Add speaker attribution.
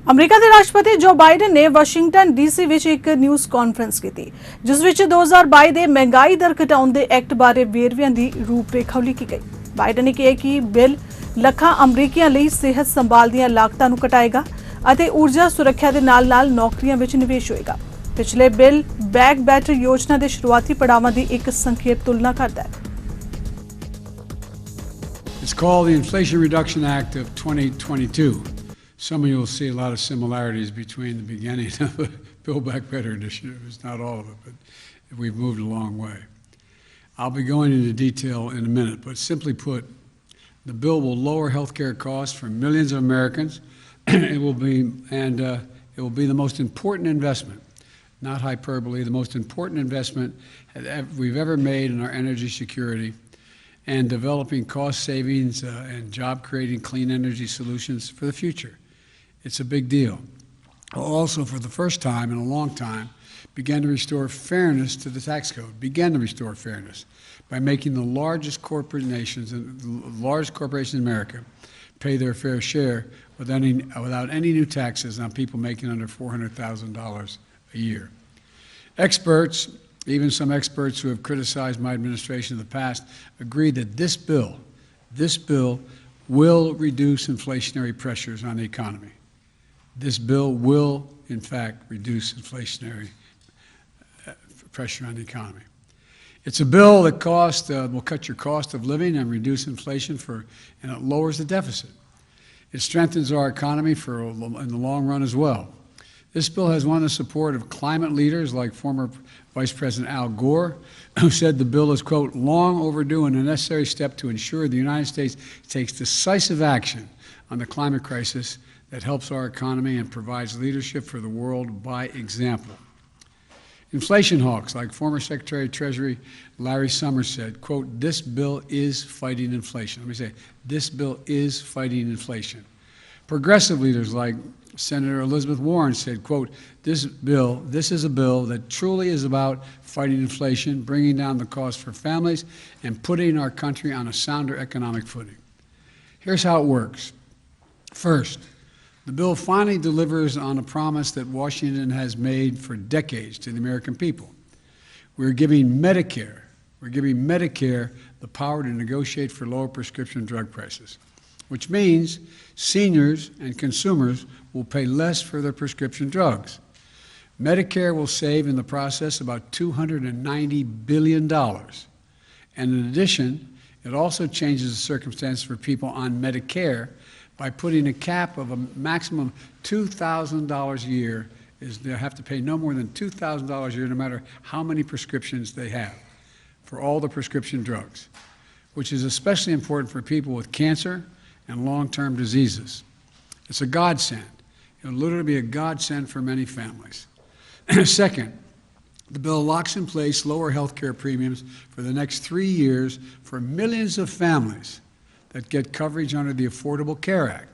Speaker 1: अमरीका के राष्ट्रपति जो बाइडन ने वाशिंगटन डीसी विच एक न्यूज़ कॉन्फ्रेंस की जिस विच 2022 के महंगाई दर घटाउण दे एक्ट बारे वेरविਆਂ की रूपरेखा लिखी गई। बाइडन ने कहा कि बिल ਲੱਖਾਂ अमरीकियों ਲਈ सेहत संभाल ਦੀਆਂ ਲਾਗਤਾਂ ਨੂੰ ਘਟਾਏਗਾ ਅਤੇ ਊਰਜਾ ਸੁਰੱਖਿਆ ਦੇ ਨਾਲ-ਨਾਲ ਨੌਕਰੀਆਂ ਵਿੱਚ ਨਿਵੇਸ਼ ਹੋਏਗਾ। ਪਿਛਲੇ ਬਿਲ ਬੈਕ ਬੈਟਰ योजना ਦੇ ਸ਼ੁਰੂਆਤੀ ਪੜਾਵਾਂ ਦੀ ਇੱਕ ਸੰਖੇਪ ਤੁਲਨਾ ਕਰਦਾ ਹੈ।
Speaker 2: It's called the Inflation Reduction Act of 2022. Some of you will see a lot of similarities between the beginning of the Build Back Better initiative. It's not all of it, but we've moved a long way. I'll be going into detail in a minute, but simply put, the bill will lower health care costs for millions of Americans. It will be the most important investment, not hyperbole, the most important investment we've ever made in our energy security and developing cost savings and job-creating clean energy solutions for the future. It's a big deal. Also, for the first time in a long time, began to restore fairness to the tax code, began to restore fairness by making the largest corporations in America pay their fair share without any new taxes on people making under $400,000 a year. Experts, even some experts who have criticized my administration in the past, agree that this bill will reduce inflationary pressures on the economy. This bill will, in fact, reduce inflationary pressure on the economy. It's a bill that will cut your cost of living and reduce inflation and it lowers the deficit. It strengthens our economy in the long run as well. This bill has won the support of climate leaders like former Vice President Al Gore, who said the bill is, quote, long overdue and a necessary step to ensure the United States takes decisive action on the climate crisis that helps our economy and provides leadership for the world by example. Inflation hawks like former Secretary of Treasury Larry Summers said, quote, this bill is fighting inflation. Let me say, this bill is fighting inflation. Progressive leaders like Senator Elizabeth Warren said, quote, this is a bill that truly is about fighting inflation, bringing down the cost for families, and putting our country on a sounder economic footing. Here's how it works. First, the bill finally delivers on a promise that Washington has made for decades to the American people. We're giving Medicare the power to negotiate for lower prescription drug prices, which means seniors and consumers will pay less for their prescription drugs. Medicare will save in the process about $290 billion. And in addition, it also changes the circumstances for people on Medicare by putting a cap of a maximum $2,000 a year. They'll have to pay no more than $2,000 a year no matter how many prescriptions they have for all the prescription drugs, which is especially important for people with cancer and long-term diseases. It's a godsend. It'll literally be a godsend for many families. Second, the bill locks in place lower health care premiums for the next 3 years for millions of families that get coverage under the Affordable Care Act.